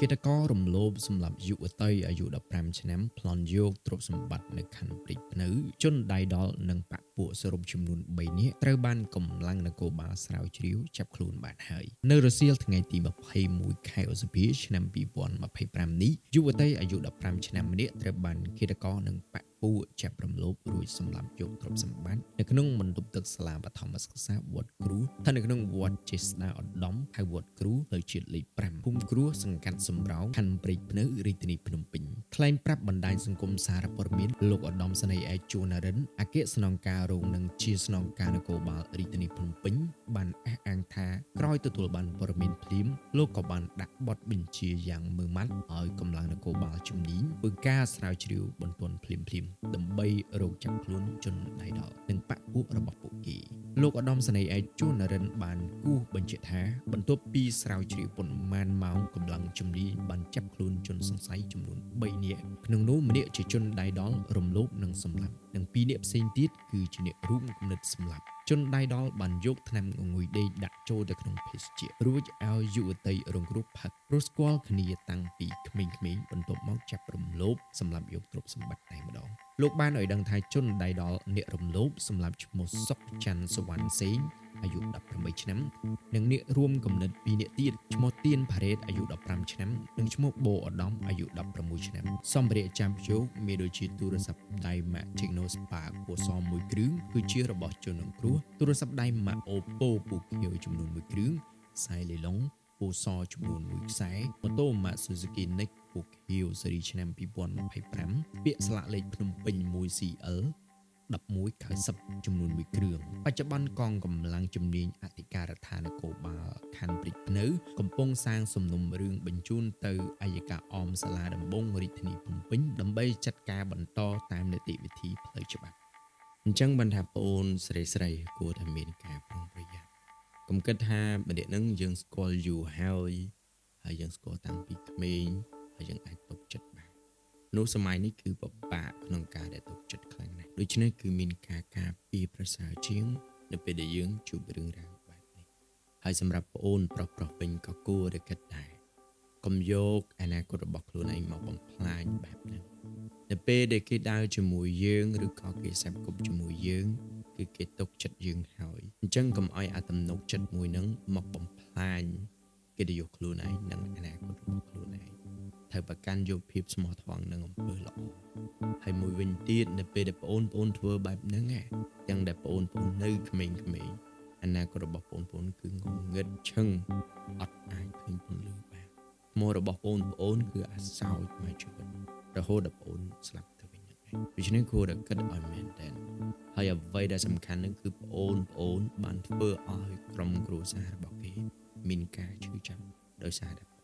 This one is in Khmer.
គិតកររំលោភសម្រាប់យុវតីអាយុ15ឆ្នាំប្លន់យកទ្រព្យសម្បត្តិនៅខណ្ឌព្រែកភ្នៅជនដៃដល់និងបកពួកសរុបចំនួន3នាក់ត្រូវបានកម្លាំងនគរបាលស្រាវជ្រាវចាប់ខ្លួនបានហើយនៅរសៀលថ្ងៃទី21ខែឧសភាឆ្នាំ2025នេះយុវតីអាយុ15ឆ្នាំម្នាក់ត្រូវបានគិតករនិងបកពួកចាប់រំលោភរួចសម្លាប់យកទ្រព្យសម្បត្តិនៅក្នុងបន្ទប់ទឹកសាលាបឋមសិក្សាវត្តគ្រូស្ថិតនៅក្នុងវត្តចេស្តាឧត្តមហៅវត្តគ្រូផ្លូវជាតិលេខ5ភូមិគ្រួសង្កាត់សំរោងខណ្ឌព្រែកភ្នៅរាជធានីភ្នំពេញថ្លែងប្រាប់បណ្ដាញសង្គមសារព័ត៌មានលោកឧត្តមសេនីយ៍ឯកជួននរិនអគ្គស្នងការរងនឹងជាស្នងការនគរបាលរាជធានីភ្នំពេញបានអះអាងថាក្រោយទទួលបានព័ត៌មានភ្លាមលោកក៏បានដាក់បទបញ្ជាយ៉ាងម៉ឺម៉ាត់ឲ្យកម្លាំងនគរបាលជំនាញធ្វើការស្រាវជ្រាវបន្ទាន់ភ្លាមដើម្បីរកចាប់ខ្លួនជនដៃដល់និងបកពួករបស់ពួកគេលោកឧត្តមសេនីយ៍ឯកជួននរិនបានគូសបញ្ជាក់ថាបន្ទាប់ពីស្រាវជ្រាវប៉ុន្មានម៉ោងកម្លាំងជំនាញបានចាប់ខ្លួនជនសង្ស័យចំនួន3នាក់ក្នុងនោះម្នាក់ជាជនដៃដល់រំលោភនិងសម្លាប់និង2នាក់ផ្សេងទៀតគឺជាអ្នករួមគំនិតសម្លាប់ជនដៃដល់បានយកថ្នាំងងុយដេកដាក់ចូលទៅក្នុងភេសជ្ជៈរួចឲ្យយុវតីរងគ្រោះផឹកព្រោះស្គាល់គ្នាតាំងពីក្មេងៗបន្ទាប់មកចាប់រំលោភសម្លាប់យកទ្រព្យសម្បត្តិតែម្ដងលោកបានឲ្យដឹងថាជនដៃដល់អ្នករំលោភសម្លាប់ឈ្មោះសុកច័ន្ទសវណ្ណសេងអាយុ18ឆ្នាំនិងអ្នករួមគំនិត2នាក់ទៀតឈ្មោះទៀនផារ៉េតអាយុ15ឆ្នាំនិងឈ្មោះបូឧត្តមអាយុ16ឆ្នាំសម្ភារៈចាប់យកមានដូចជាទូរស័ព្ទដៃ Mac Techno Spark ពណ៌ស1គ្រឿងគឺជារបស់ជនរងគ្រោះទូរស័ព្ទដៃ Mac Oppo ពណ៌ខៀវចំនួន1គ្រឿងខ្សែលីឡុងពណ៌សចំនួន1ខ្សែម៉ូតូ Max Suzuki Next ពណ៌ខៀវស៊េរីឆ្នាំ2025ពាក្យស្លាកលេខភ្នំពេញ 1CL 1190ចំនួន1គ្រឿងបច្ចុប្បន្នកងកម្លាំងជំនាញអធិការដ្ឋាននគរបាលខណ្ឌព្រែកភ្នៅកំពុងសាងសំណុំរឿងបញ្ជូនទៅអัยការអមសាលាដំបងរាជធានីភ្នំពេញដើម្បីចាត់ការបន្តតាមនីតិវិធីផ្លូវច្បាប់អញ្ចឹងបានថាប្អូនស្រីគួរតែមានការប្រុងប្រយ័ត្នកុំគិតថាម្នាក់នឹងយើងស្គាល់យូរហើយយើងស្គាល់តាំងពីក្មេងហើយយើងអាចទុកចិត្តបាននោះសម័យនេះគឺពិបាកក្នុងការដែលទុកចិត្តខ្លាំងណាស់ដូច្នេះគឺមានការការពារប្រសើរជាងនៅពេលដែលយើងជួបរឿងរ៉ាវបែបនេះហើយសម្រាប់ប្អូនប្រុសវិញក៏គួរតែគិតដែរកុំយកអនាគតរបស់ខ្លួនឯងមកបំផ្លាញបែបហ្នឹងនៅពេលដែលគេដើរជាមួយយើងឬក៏គេសាប់គប់ជាមួយយើងគឺគេទុកចិត្តយើងហើយអញ្ចឹងកុំឲ្យអាទំនុកចិត្តមួយហ្នឹងមកបំផ្លាញកិត្តិយសខ្លួនឯងនិងអនាគតរបស់ខ្លួនឯងត្រូវប្រកាន់យកភាពស្មោះត្រង់និងអំពើល្អហើយមួយវិញទៀតនៅពេលដែលប្អូនធ្វើបែបហ្នឹងទាំងដែលប្អូននៅក្មេងៗអនាគតរបស់ប្អូនគឺងងឹតឈឹងអត់អាចឃើញពន្លឺបានថ្មរបស់ប្អូនគឺអាសោចមកជីវិតរហូតដល់ប្អូនស្លាប់ទៅវិញហ្នឹងឯងដូច្នេះគួរតែគិតឲ្យមែនតើហើយអ្វីដែលសំខាន់ហ្នឹងគឺប្អូនបានធ្វើឲ្យក្រុមគ្រួសាររបស់គេមានការឈឺចាប់ដោយសារតែ